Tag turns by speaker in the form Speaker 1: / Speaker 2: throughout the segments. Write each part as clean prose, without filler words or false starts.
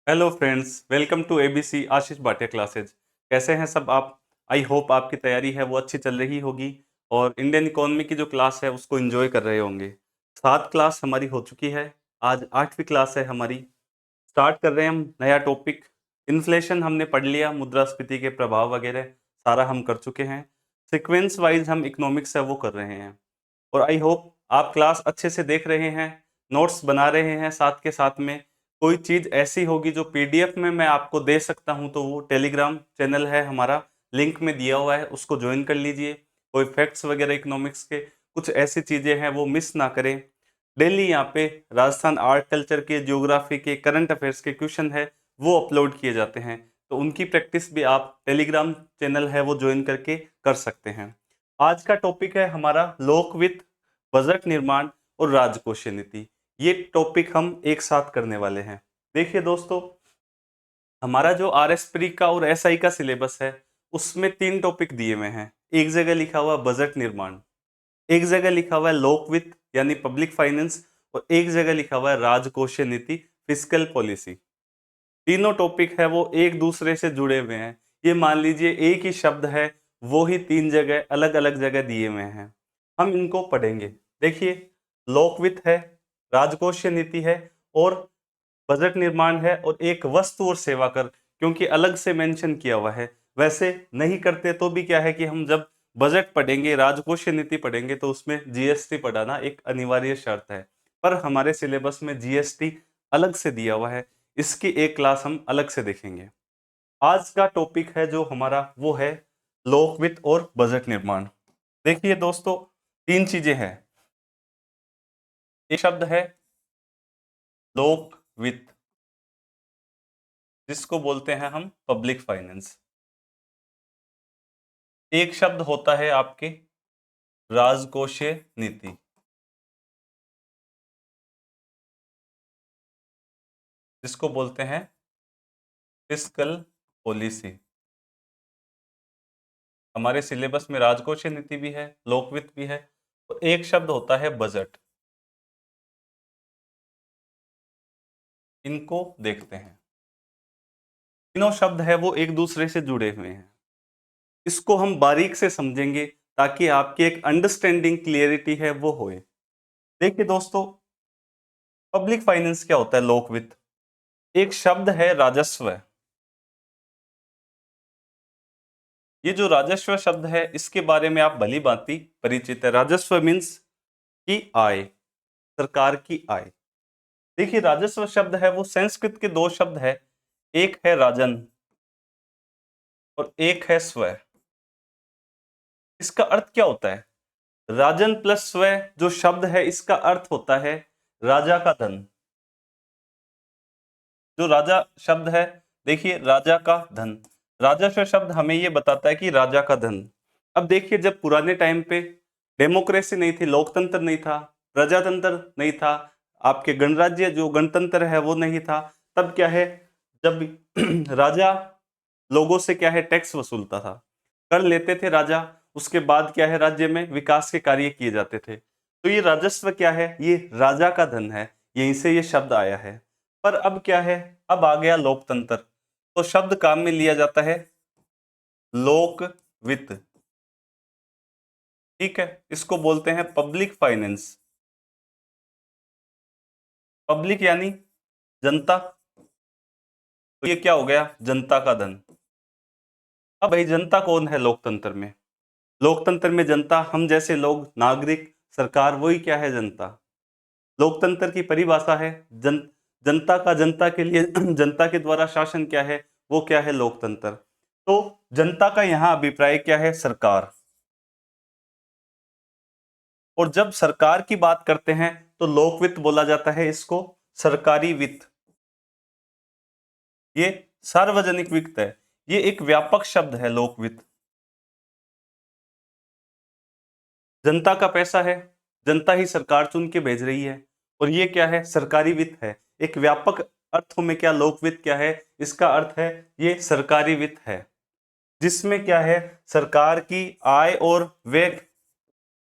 Speaker 1: Hello friends, welcome to ABC Ashish Bhatia classes. कैसे हैं सब आप? आई होप आपकी तैयारी है वो अच्छी चल रही होगी और इंडियन इकोनॉमी की जो क्लास है उसको एंजॉय कर रहे होंगे। 7 क्लास हमारी हो चुकी है। आज 8वीं क्लास है हमारी। स्टार्ट कर रहे हैं हम नया टॉपिक। इन्फ्लेशन हमने पढ़ लिया, मुद्रास्फीति के प्रभाव वगैरह सारा हम कर चुके हैं। सीक्वेंस वाइज हम इकोनॉमिक्स है वो कर रहे हैं और आई होप आप क्लास अच्छे से देख रहे हैं, नोट्स बना रहे हैं। साथ के साथ में कोई चीज़ ऐसी होगी जो पीडीएफ में मैं आपको दे सकता हूं तो वो टेलीग्राम चैनल है हमारा, लिंक में दिया हुआ है, उसको ज्वाइन कर लीजिए। कोई फैक्ट्स वगैरह इकोनॉमिक्स के कुछ ऐसी चीज़ें हैं वो मिस ना करें। डेली यहाँ पे राजस्थान आर्ट कल्चर के, ज्योग्राफी के, करंट अफेयर्स के क्वेश्चन है वो अपलोड किए जाते हैं, तो उनकी प्रैक्टिस भी आप टेलीग्राम चैनल है वो ज्वाइन करके कर सकते हैं। आज का टॉपिक है हमारा लोक वित्त, बजट निर्माण और राजकोषीय नीति। ये टॉपिक हम एक साथ करने वाले हैं। देखिए दोस्तों, हमारा जो आर एस प्री का और एस आई का सिलेबस है उसमें 3 टॉपिक दिए हुए हैं। एक जगह लिखा हुआ बजट निर्माण, एक जगह लिखा हुआ है लोक वित्त यानी पब्लिक फाइनेंस, और एक जगह लिखा हुआ है राजकोषीय नीति, फिस्कल पॉलिसी। तीनों टॉपिक है वो एक दूसरे से जुड़े हुए हैं। ये मान लीजिए एक ही शब्द है, वो ही 3 जगह अलग अलग जगह दिए हुए हैं। हम इनको पढ़ेंगे। देखिए, लोक वित्त है, राजकोषीय नीति है और बजट निर्माण है, और एक वस्तु और सेवा कर, क्योंकि अलग से मेंशन किया हुआ है। वैसे नहीं करते तो भी क्या है कि हम जब बजट पढ़ेंगे, राजकोषीय नीति पढ़ेंगे, तो उसमें जीएसटी पढ़ाना एक अनिवार्य शर्त है। पर हमारे सिलेबस में जीएसटी अलग से दिया हुआ है, इसकी एक क्लास हम अलग से देखेंगे। आज का टॉपिक है जो हमारा वो है लोक वित्त और बजट निर्माण। देखिए दोस्तों, 3 चीजें हैं। एक शब्द है लोक वित्त, जिसको बोलते हैं हम पब्लिक फाइनेंस। एक शब्द होता है आपके राजकोषीय नीति, जिसको बोलते हैं फिस्कल पॉलिसी। हमारे सिलेबस में राजकोषीय नीति भी है, लोकवित्त भी है, और एक शब्द होता है बजट। इनको देखते हैं। तीनों शब्द है वो एक दूसरे से जुड़े हुए हैं। इसको हम बारीक से समझेंगे ताकि आपकी एक अंडरस्टैंडिंग, क्लियरिटी है वो होए। देखिए दोस्तों, पब्लिक फाइनेंस क्या होता है? लोक वित्त एक शब्द है राजस्व। ये जो राजस्व शब्द है इसके बारे में आप भली भांति परिचित है। राजस्व मीन्स की आय, सरकार की आय। देखिए, राजस्व शब्द है वो संस्कृत के 2 शब्द है, एक है राजन और एक है स्व। इसका अर्थ क्या होता है? राजन प्लस स्व जो शब्द है इसका अर्थ होता है राजा का धन। जो राजा शब्द है, देखिए राजा का धन, राजस्व शब्द हमें ये बताता है कि राजा का धन। अब देखिए, जब पुराने टाइम पे डेमोक्रेसी नहीं थी, लोकतंत्र नहीं था, प्रजातंत्र नहीं था, आपके गणराज्य जो गणतंत्र है वो नहीं था, तब क्या है, जब राजा लोगों से क्या है टैक्स वसूलता था, कर लेते थे राजा। उसके बाद क्या है, राज्य में विकास के कार्य किए जाते थे। तो ये राजस्व क्या है? ये राजा का धन है, यहीं से ये शब्द आया है। पर अब क्या है, अब आ गया लोकतंत्र, तो शब्द काम में लिया जाता है लोक वित्त। ठीक है, इसको बोलते हैं पब्लिक फाइनेंस। पब्लिक यानी जनता, तो ये क्या हो गया, जनता का धन। अब भाई, जनता कौन है लोकतंत्र में? लोकतंत्र में जनता हम जैसे लोग, नागरिक, सरकार, वही क्या है, जनता। लोकतंत्र की परिभाषा है जनता का, जनता के लिए जनता के द्वारा शासन क्या है, वो क्या है, लोकतंत्र। तो जनता का यहाँ अभिप्राय क्या है, सरकार। और जब सरकार की बात करते हैं तो लोक वित्त बोला जाता है इसको, सरकारी वित्त। ये सार्वजनिक वित्त है, ये एक व्यापक शब्द है लोक वित्त। जनता का पैसा है, जनता ही सरकार चुन के भेज रही है, और ये क्या है, सरकारी वित्त है। एक व्यापक अर्थों में क्या लोक वित्त क्या है, इसका अर्थ है ये सरकारी वित्त है, जिसमें क्या है, सरकार की आय और व्यय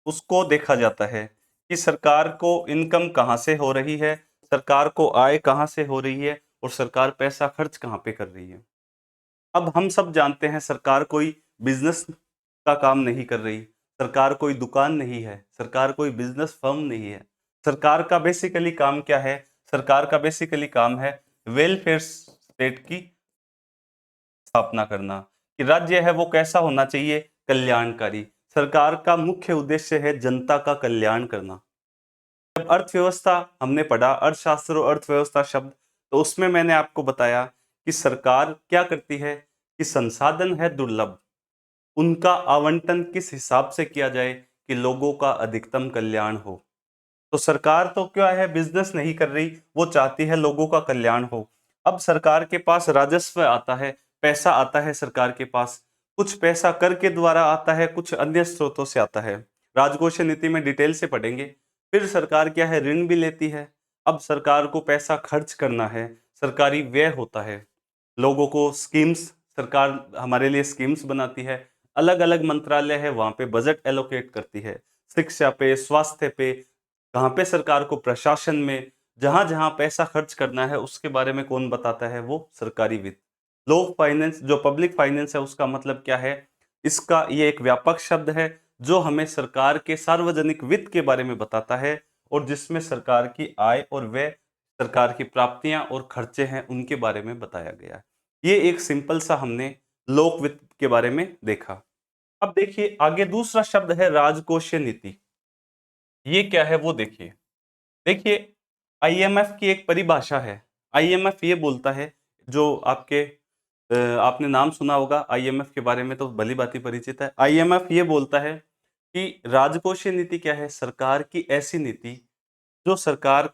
Speaker 1: उसको देखा जाता है कि सरकार को इनकम कहाँ से हो रही है, सरकार को आय कहाँ से हो रही है, और सरकार पैसा खर्च कहाँ पे कर रही है। अब हम सब जानते हैं सरकार कोई बिजनेस का काम नहीं कर रही, सरकार कोई दुकान नहीं है, सरकार कोई बिजनेस फर्म नहीं है। सरकार का बेसिकली काम क्या है? सरकार का बेसिकली काम है वेलफेयर स्टेट की स्थापना करना, कि राज्य है वो कैसा होना चाहिए? कल्याणकारी। सरकार का मुख्य उद्देश्य है जनता का कल्याण करना। जब अर्थव्यवस्था हमने पढ़ा, अर्थशास्त्र और अर्थव्यवस्था शब्द, तो उसमें मैंने आपको बताया कि सरकार क्या करती है कि संसाधन है दुर्लभ, उनका आवंटन किस हिसाब से किया जाए कि लोगों का अधिकतम कल्याण हो। तो सरकार तो क्या है, बिजनेस नहीं कर रही, वो चाहती है लोगों का कल्याण हो। अब सरकार के पास राजस्व आता है, पैसा आता है सरकार के पास, कुछ पैसा कर के द्वारा आता है, कुछ अन्य स्रोतों से आता है। राजकोषीय नीति में डिटेल से पढ़ेंगे। फिर सरकार क्या है, ऋण भी लेती है। अब सरकार को पैसा खर्च करना है, सरकारी व्यय होता है, लोगों को स्कीम्स, सरकार हमारे लिए स्कीम्स बनाती है, अलग अलग मंत्रालय है वहां पे बजट एलोकेट करती है, शिक्षा पे, स्वास्थ्य पे, कहाँ पे सरकार को प्रशासन में जहां जहां पैसा खर्च करना है उसके बारे में कौन बताता है? वो सरकारी वित्त। लोक फाइनेंस, जो पब्लिक फाइनेंस है, उसका मतलब क्या है? इसका ये एक व्यापक शब्द है जो हमें सरकार के सार्वजनिक वित्त के बारे में बताता है, और जिसमें सरकार की आय और व्यय, सरकार की प्राप्तियां और खर्चे हैं, उनके बारे में बताया गया है। ये एक सिंपल सा हमने लोक वित्त के बारे में देखा। अब देखिए आगे दूसरा शब्द है राजकोषीय नीति। ये क्या है वो देखिए। देखिए, आईएमएफ की एक परिभाषा है। आईएमएफ ये बोलता है, जो आपने नाम सुना होगा आईएमएफ के बारे में, तो भली-भांति परिचित है। आईएमएफ ये बोलता है कि राजकोषीय नीति क्या है? सरकार की ऐसी नीति जो सरकार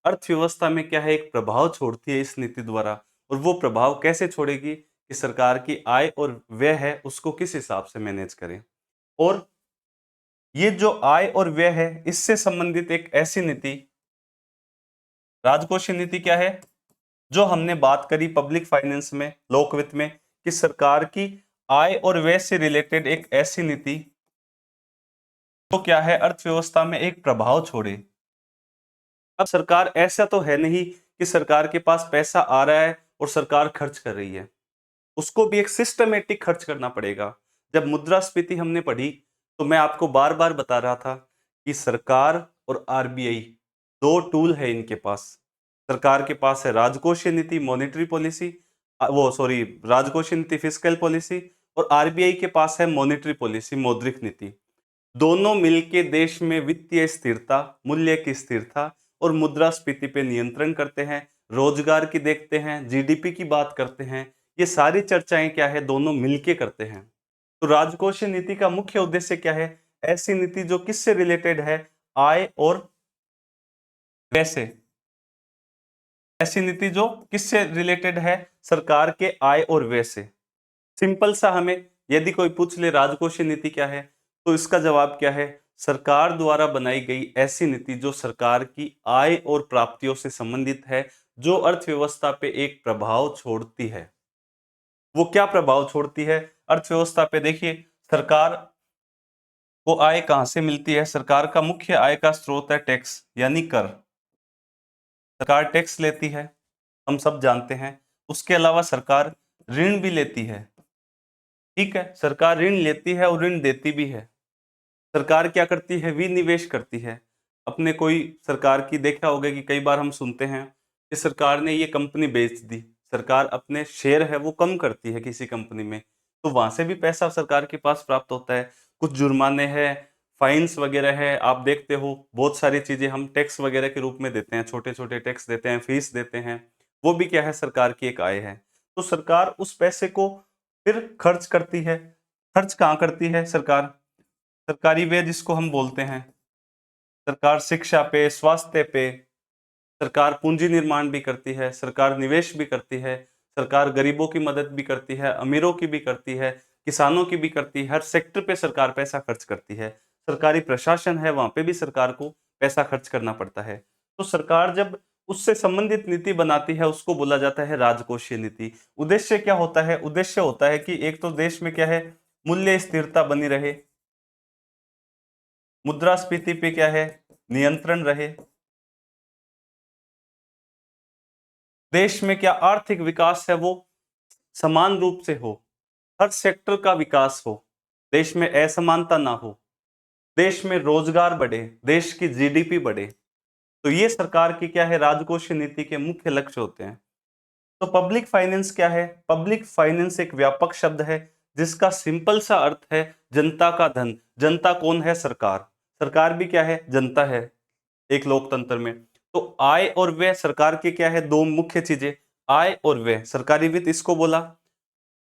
Speaker 1: अर्थव्यवस्था में क्या है, एक प्रभाव छोड़ती है इस नीति द्वारा, और वो प्रभाव कैसे छोड़ेगी कि सरकार की आय और व्यय है उसको किस हिसाब से मैनेज करें। और ये जो आय और व्यय है इससे संबंधित एक ऐसी नीति, राजकोषीय नीति क्या है? जो हमने बात करी पब्लिक फाइनेंस में, लोक वित्त में, कि सरकार की आय और व्यय से रिलेटेड एक ऐसी नीति जो क्या है, अर्थव्यवस्था में एक प्रभाव छोड़े। अब सरकार, ऐसा तो है नहीं कि सरकार के पास पैसा आ रहा है और सरकार खर्च कर रही है, उसको भी एक सिस्टमेटिक खर्च करना पड़ेगा। जब मुद्रास्फीति हमने पढ़ी तो मैं आपको बार बार बता रहा था कि सरकार और आरबीआई दो टूल है इनके पास। सरकार के पास है राजकोषीय नीति, मॉनेटरी पॉलिसी, वो सॉरी, राजकोषीय नीति, फिस्कल पॉलिसी, और आरबीआई के पास है मॉनेटरी पॉलिसी, मौद्रिक नीति। दोनों मिलके देश में वित्तीय स्थिरता, मूल्य की स्थिरता और मुद्रास्फीति पे नियंत्रण करते हैं, रोजगार की देखते हैं, जीडीपी की बात करते हैं। ये सारी चर्चाएं क्या है, दोनों मिलके करते हैं। तो राजकोषीय नीति का मुख्य उद्देश्य क्या है? ऐसी नीति जो किससे रिलेटेड है? आय और व्यय से। ऐसी नीति जो किससे रिलेटेड है? सरकार के आय और व्यय से। सिंपल सा, हमें यदि कोई पूछ ले राजकोषीय नीति क्या है, तो इसका जवाब क्या है? सरकार द्वारा बनाई गई ऐसी नीति जो सरकार की आय और प्राप्तियों से संबंधित है, जो अर्थव्यवस्था पे एक प्रभाव छोड़ती है। वो क्या प्रभाव छोड़ती है अर्थव्यवस्था पे? देखिए, सरकार को आय कहां से मिलती है? सरकार का मुख्य आय का स्रोत है टैक्स, यानी कर। सरकार टैक्स लेती है, हम सब जानते हैं। उसके अलावा सरकार ऋण भी लेती है। ठीक है, सरकार ऋण लेती है और ऋण देती भी है। सरकार क्या करती है? विनिवेश करती है। अपने कोई सरकार की देखा होगा कि कई बार हम सुनते हैं कि सरकार ने ये कंपनी बेच दी, सरकार अपने शेयर है वो कम करती है किसी कंपनी में, तो वहां से भी पैसा सरकार के पास प्राप्त होता है। कुछ जुर्माने हैं, फाइन्स वगैरह है, आप देखते हो बहुत सारी चीजें हम टैक्स वगैरह के रूप में देते हैं, छोटे छोटे टैक्स देते हैं, फीस देते हैं, वो भी क्या है, सरकार की एक आय है। तो सरकार उस पैसे को फिर खर्च करती है। खर्च कहाँ करती है सरकार? सरकारी व्यय जिसको हम बोलते हैं, सरकार शिक्षा पे, स्वास्थ्य पे, सरकार पूंजी निर्माण भी करती है, सरकार निवेश भी करती है, सरकार गरीबों की मदद भी करती है, अमीरों की भी करती है, किसानों की भी करती है। हर सेक्टर पे सरकार पैसा खर्च करती है। सरकारी प्रशासन है वहां पे भी सरकार को पैसा खर्च करना पड़ता है। तो सरकार जब उससे संबंधित नीति बनाती है उसको बोला जाता है राजकोषीय नीति। उद्देश्य क्या होता है? उद्देश्य होता है कि एक तो देश में क्या है, मूल्य स्थिरता बनी रहे, मुद्रास्फीति पे क्या है, नियंत्रण रहे, देश में क्या आर्थिक विकास है वो समान रूप से हो, हर सेक्टर का विकास हो, देश में असमानता ना हो, देश में रोजगार बढ़े, देश की जीडीपी बढ़े। तो ये सरकार की क्या है, राजकोषीय नीति के मुख्य लक्ष्य होते हैं। तो पब्लिक फाइनेंस क्या है? पब्लिक फाइनेंस एक व्यापक शब्द है जिसका सिंपल सा अर्थ है जनता का धन। जनता कौन है? सरकार। सरकार भी क्या है? जनता है एक लोकतंत्र में। तो आय और व्यय सरकार के क्या है? दो मुख्य चीजें, आय और व्यय। सरकारी वित्त इसको बोला।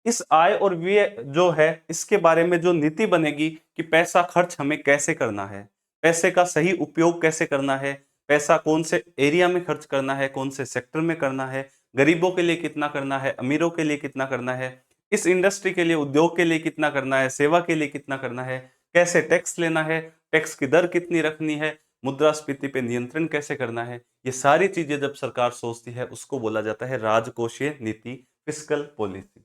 Speaker 1: इस आय और व्यय जो है इसके बारे में जो नीति बनेगी कि पैसा खर्च हमें कैसे करना है, पैसे का सही उपयोग कैसे करना है, पैसा कौन से एरिया में खर्च करना है, कौन से सेक्टर में करना है, गरीबों के लिए कितना करना है, अमीरों के लिए कितना करना है, इस इंडस्ट्री के लिए, उद्योग के लिए कितना करना है, सेवा के लिए कितना करना है, कैसे टैक्स लेना है, टैक्स की दर कितनी रखनी है, मुद्रास्फीति पे नियंत्रण कैसे करना है, ये सारी चीजें जब सरकार सोचती है उसको बोला जाता है राजकोषीय नीति, फिस्कल पॉलिसी।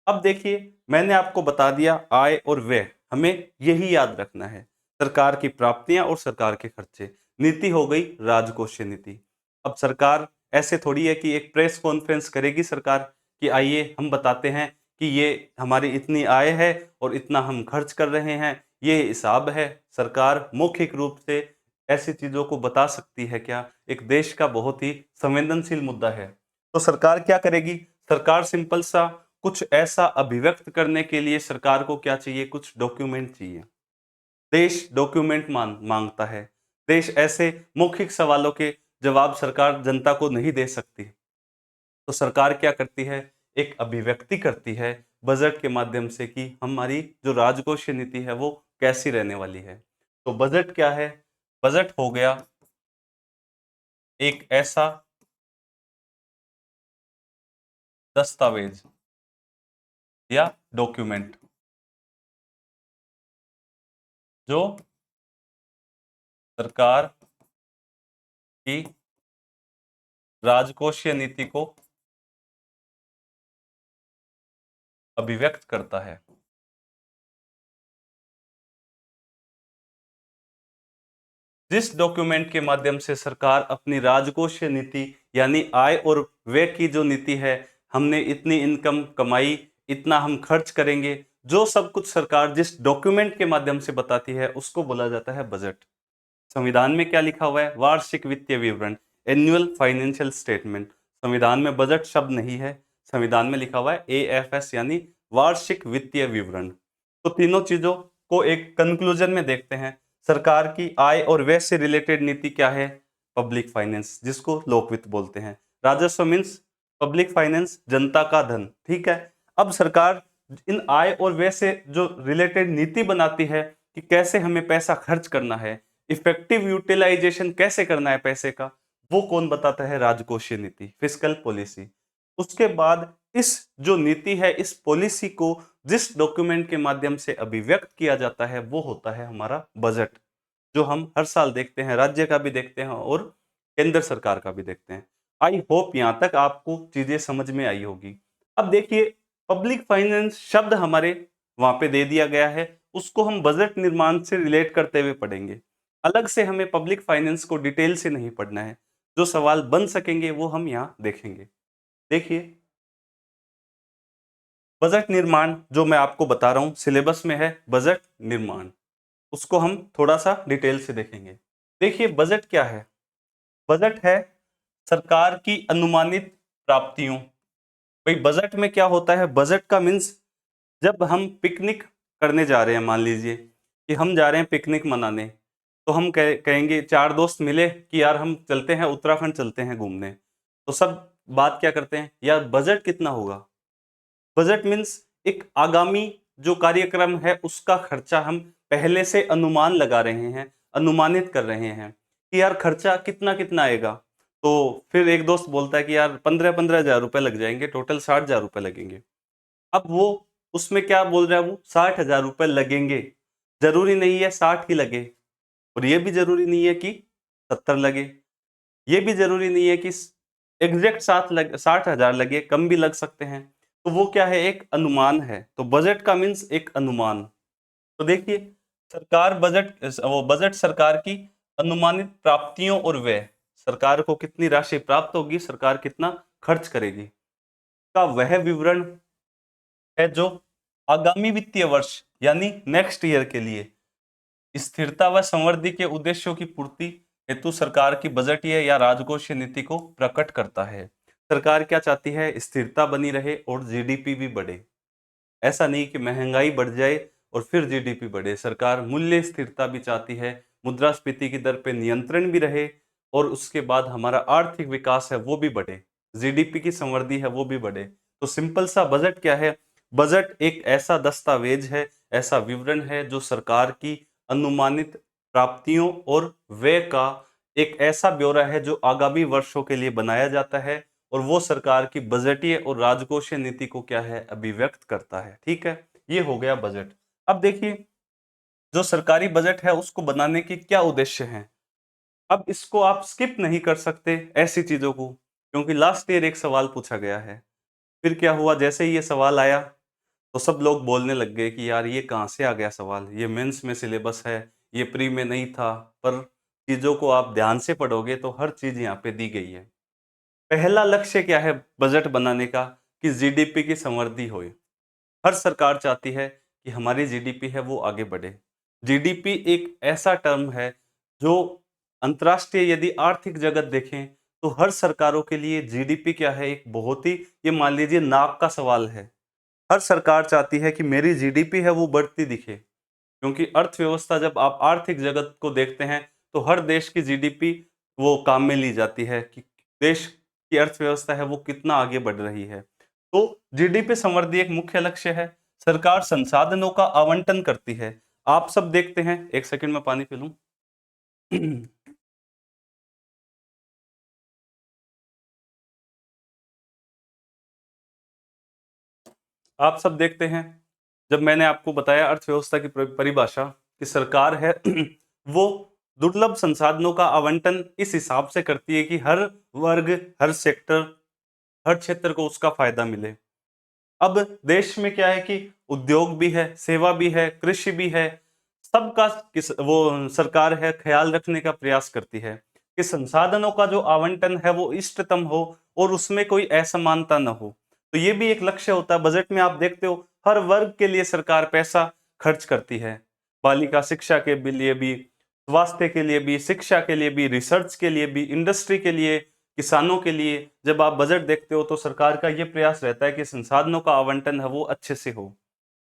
Speaker 1: अब देखिए, मैंने आपको बता दिया आय और व्यय, हमें यही याद रखना है, सरकार की प्राप्तियां और सरकार के खर्चे। नीति हो गई राजकोषीय नीति। अब सरकार ऐसे थोड़ी है कि एक प्रेस कॉन्फ्रेंस करेगी सरकार कि आइए हम बताते हैं कि ये हमारी इतनी आय है और इतना हम खर्च कर रहे हैं, ये हिसाब है। सरकार मौखिक रूप से ऐसी चीजों को बता सकती है क्या? एक देश का बहुत ही संवेदनशील मुद्दा है। तो सरकार क्या करेगी? सरकार सिंपल सा कुछ ऐसा अभिव्यक्त करने के लिए सरकार को क्या चाहिए? कुछ डॉक्यूमेंट चाहिए। देश डॉक्यूमेंट मांगता है। देश ऐसे मौखिक सवालों के जवाब सरकार जनता को नहीं दे सकती। तो सरकार क्या करती है? एक अभिव्यक्ति करती है बजट के माध्यम से कि हमारी जो राजकोषीय नीति है वो कैसी रहने वाली है। तो बजट क्या है? बजट हो गया एक ऐसा दस्तावेज या डॉक्यूमेंट जो सरकार की राजकोषीय नीति को अभिव्यक्त करता है। जिस डॉक्यूमेंट के माध्यम से सरकार अपनी राजकोषीय नीति यानी आय और व्यय की जो नीति है, हमने इतनी इनकम कमाई, इतना हम खर्च करेंगे, जो सब कुछ सरकार जिस डॉक्यूमेंट के माध्यम से बताती है उसको बोला जाता है बजट। संविधान में क्या लिखा हुआ है? वार्षिक वित्तीय विवरण, एनुअल फाइनेंशियल स्टेटमेंट। संविधान में बजट शब्द नहीं है, संविधान में लिखा हुआ है एएफएस यानी वार्षिक वित्तीय विवरण। तो तीनों चीजों को एक कंक्लूजन में देखते हैं। सरकार की आय और व्यय से रिलेटेड नीति क्या है? पब्लिक फाइनेंस, जिसको लोकवित्त बोलते हैं। राजस्व मीन्स पब्लिक फाइनेंस, जनता का धन। ठीक है। अब सरकार इन आय और व्यय से जो रिलेटेड नीति बनाती है कि कैसे हमें पैसा खर्च करना है, इफेक्टिव यूटिलाइजेशन कैसे करना है पैसे का, वो कौन बताता है? राजकोषीय नीति, फिस्कल पॉलिसी। उसके बाद इस जो नीति है, इस पॉलिसी को जिस डॉक्यूमेंट के माध्यम से अभिव्यक्त किया जाता है वो होता है हमारा बजट, जो हम हर साल देखते हैं, राज्य का भी देखते हैं और केंद्र सरकार का भी देखते हैं। आई होप यहां तक आपको चीजें समझ में आई होगी। अब देखिए, पब्लिक फाइनेंस शब्द हमारे वहां पे दे दिया गया है, उसको हम बजट निर्माण से रिलेट करते हुए पढ़ेंगे। अलग से हमें पब्लिक फाइनेंस को डिटेल से नहीं पढ़ना है। जो सवाल बन सकेंगे वो हम यहाँ देखेंगे। देखिए, बजट निर्माण जो मैं आपको बता रहा हूं सिलेबस में है, बजट निर्माण, उसको हम थोड़ा सा डिटेल से देखेंगे। देखिए, बजट क्या है? बजट है सरकार की अनुमानित प्राप्तियों। भाई, बजट में क्या होता है? बजट का मीन्स जब हम पिकनिक करने जा रहे हैं, मान लीजिए कि हम जा रहे हैं पिकनिक मनाने, तो हम कहेंगे, चार दोस्त मिले कि यार हम चलते हैं उत्तराखंड, चलते हैं घूमने। तो सब बात क्या करते हैं? यार बजट कितना होगा? बजट मीन्स एक आगामी जो कार्यक्रम है उसका खर्चा हम पहले से अनुमान लगा रहे हैं, अनुमानित कर रहे हैं कि यार खर्चा कितना कितना आएगा। तो फिर एक दोस्त बोलता है कि यार 15-15 हजार रुपए लग जाएंगे, टोटल 60 हजार रुपए लगेंगे। अब वो उसमें क्या बोल रहा है? वो 60 हजार रुपए लगेंगे। जरूरी नहीं है 60 ही लगे, और ये भी जरूरी नहीं है कि 70 लगे, ये भी जरूरी नहीं है कि एग्जैक्ट 60 हजार लगे, कम भी लग सकते हैं। तो वो क्या है? एक अनुमान है। तो बजट का मीन्स एक अनुमान। तो देखिए, सरकार बजट, वो बजट सरकार की अनुमानित प्राप्तियों और व्यय, सरकार को कितनी राशि प्राप्त होगी, सरकार कितना खर्च करेगी का वह विवरण है जो आगामी वित्तीय वर्ष यानी नेक्स्ट ईयर के लिए स्थिरता व समृद्धि के उद्देश्यों की पूर्ति हेतु सरकार की बजटीय या राजकोषीय नीति को प्रकट करता है। सरकार क्या चाहती है? स्थिरता बनी रहे और जीडीपी भी बढ़े। ऐसा नहीं कि महंगाई बढ़ जाए और फिर जीडीपी बढ़े। सरकार मूल्य स्थिरता भी चाहती है, मुद्रास्फीति की दर पे नियंत्रण भी रहे और उसके बाद हमारा आर्थिक विकास है वो भी बढ़े, जीडीपी की समृद्धि है वो भी बढ़े। तो सिंपल सा बजट क्या है? बजट एक ऐसा दस्तावेज है, ऐसा विवरण है जो सरकार की अनुमानित प्राप्तियों और व्यय का एक ऐसा ब्यौरा है जो आगामी वर्षों के लिए बनाया जाता है और वो सरकार की बजटीय और राजकोषीय नीति को क्या है? अभिव्यक्त करता है। ठीक है, ये हो गया बजट। अब देखिए, जो सरकारी बजट है उसको बनाने के क्या उद्देश्य हैं? अब इसको आप स्किप नहीं कर सकते ऐसी चीजों को, क्योंकि लास्ट ईयर एक सवाल पूछा गया है। फिर क्या हुआ? जैसे ही ये सवाल आया तो सब लोग बोलने लग गए कि यार ये कहाँ से आ गया सवाल, ये मेंस में सिलेबस है, ये प्री में नहीं था। पर चीजों को आप ध्यान से पढ़ोगे तो हर चीज यहाँ पे दी गई है। पहला लक्ष्य क्या है बजट बनाने का? कि जीडीपी की समृद्धि होए। हर सरकार चाहती है कि हमारी जीडीपी है वो आगे बढ़े। जीडीपी एक ऐसा टर्म है जो अंतर्राष्ट्रीय यदि आर्थिक जगत देखें तो हर सरकारों के लिए जीडीपी क्या है? एक बहुत ही, ये मान लीजिए, नाक का सवाल है। हर सरकार चाहती है कि मेरी जीडीपी है वो बढ़ती दिखे, क्योंकि अर्थव्यवस्था, जब आप आर्थिक जगत को देखते हैं तो हर देश की जीडीपी वो काम में ली जाती है कि देश की अर्थव्यवस्था है वो कितना आगे बढ़ रही है। तो जीडीपी समृद्धि एक मुख्य लक्ष्य है। सरकार संसाधनों का आवंटन करती है। आप सब देखते हैं, एक सेकंड में पानी पी लूं। आप सब देखते हैं, जब मैंने आपको बताया अर्थव्यवस्था की परिभाषा कि सरकार है वो दुर्लभ संसाधनों का आवंटन इस हिसाब से करती है कि हर वर्ग, हर सेक्टर, हर क्षेत्र को उसका फायदा मिले। अब देश में क्या है कि उद्योग भी है, सेवा भी है, कृषि भी है, सबका किस वो सरकार है ख्याल रखने का प्रयास करती है कि संसाधनों का जो आवंटन है वो इष्टतम हो और उसमें कोई असमानता न हो। तो ये भी एक लक्ष्य होता है। बजट में आप देखते हो हर वर्ग के लिए सरकार पैसा खर्च करती है। बालिका शिक्षा के लिए भी, स्वास्थ्य के लिए भी, शिक्षा के लिए भी, रिसर्च के लिए भी, इंडस्ट्री के लिए, किसानों के लिए। जब आप बजट देखते हो तो सरकार का ये प्रयास रहता है कि संसाधनों का आवंटन है वो अच्छे से हो।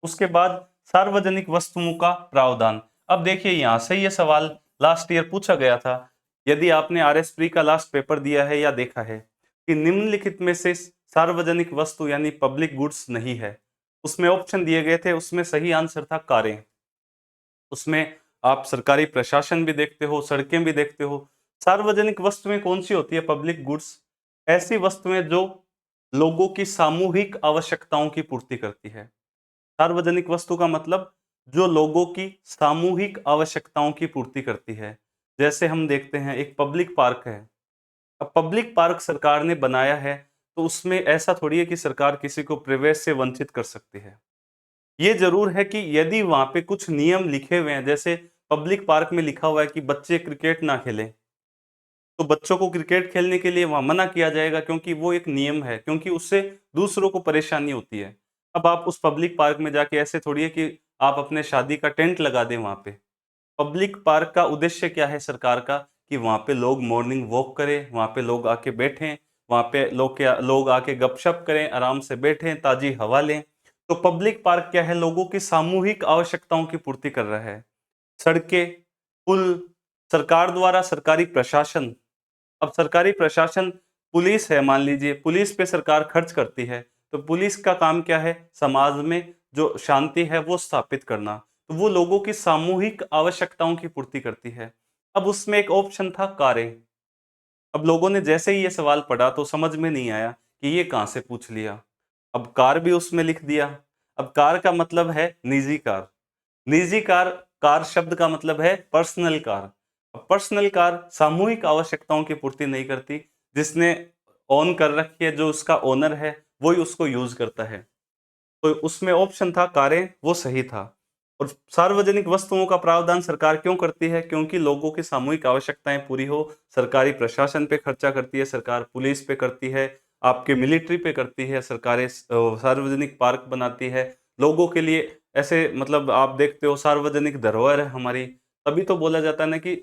Speaker 1: उसके बाद सार्वजनिक वस्तुओं का प्रावधान। अब देखिए, यहां से ये सवाल लास्ट ईयर पूछा गया था। यदि आपने आरएस प्री का लास्ट पेपर दिया है या देखा है कि निम्नलिखित में से सार्वजनिक वस्तु यानी पब्लिक गुड्स नहीं है, उसमें ऑप्शन दिए गए थे, उसमें सही आंसर था कारें। उसमें आप सरकारी प्रशासन भी देखते हो, सड़कें भी देखते हो। सार्वजनिक वस्तुएं कौन सी होती है? पब्लिक गुड्स ऐसी वस्तुएं जो लोगों की सामूहिक आवश्यकताओं की पूर्ति करती है। सार्वजनिक वस्तु का मतलब जो लोगों की सामूहिक आवश्यकताओं की पूर्ति करती है। जैसे हम देखते हैं एक पब्लिक पार्क है। अब पब्लिक पार्क सरकार ने बनाया है तो उसमें ऐसा थोड़ी है कि सरकार किसी को प्रवेश से वंचित कर सकती है। ये जरूर है कि यदि वहां पे कुछ नियम लिखे हुए हैं, जैसे पब्लिक पार्क में लिखा हुआ है कि बच्चे क्रिकेट ना खेलें, तो बच्चों को क्रिकेट खेलने के लिए वहां मना किया जाएगा, क्योंकि वो एक नियम है, क्योंकि उससे दूसरों को परेशानी होती है। अब आप उस पब्लिक पार्क में जाके ऐसे थोड़ी है कि आप अपने शादी का टेंट लगा दें वहां पे। पब्लिक पार्क का उद्देश्य क्या है सरकार का? कि वहां पे लोग मॉर्निंग वॉक करें, वहां पे लोग आके बैठें, वहां पे लोग आके गपशप करें, आराम से बैठें, ताजी हवा लें। तो पब्लिक पार्क क्या है? लोगों की सामूहिक आवश्यकताओं की पूर्ति कर रहा है। सड़कें, पुल, सरकार द्वारा सरकारी प्रशासन। अब सरकारी प्रशासन, पुलिस है, मान लीजिए पुलिस पे सरकार खर्च करती है, तो पुलिस का काम क्या है? समाज में जो शांति है वो स्थापित करना। तो वो लोगों की सामूहिक आवश्यकताओं की पूर्ति करती है। अब उसमें एक ऑप्शन था कारें। अब लोगों ने जैसे ही ये सवाल पढ़ा तो समझ में नहीं आया कि ये कहाँ से पूछ लिया। अब कार भी उसमें लिख दिया। अब कार का मतलब है निजी कार। निजी कार, कार शब्द का मतलब है पर्सनल कार। अब पर्सनल कार सामूहिक आवश्यकताओं की पूर्ति नहीं करती। जिसने ऑन कर रखी है, जो उसका ओनर है, वही उसको यूज करता है। तो उसमें ऑप्शन था कारें, वो सही था। और सार्वजनिक वस्तुओं का प्रावधान सरकार क्यों करती है? क्योंकि लोगों की सामूहिक आवश्यकताएं पूरी हो। सरकारी प्रशासन पे खर्चा करती है सरकार, पुलिस पे करती है, आपके मिलिट्री पे करती है सरकारें, सार्वजनिक पार्क बनाती है लोगों के लिए, ऐसे मतलब आप देखते हो सार्वजनिक धरोहर है हमारी। तभी तो बोला जाता है ना कि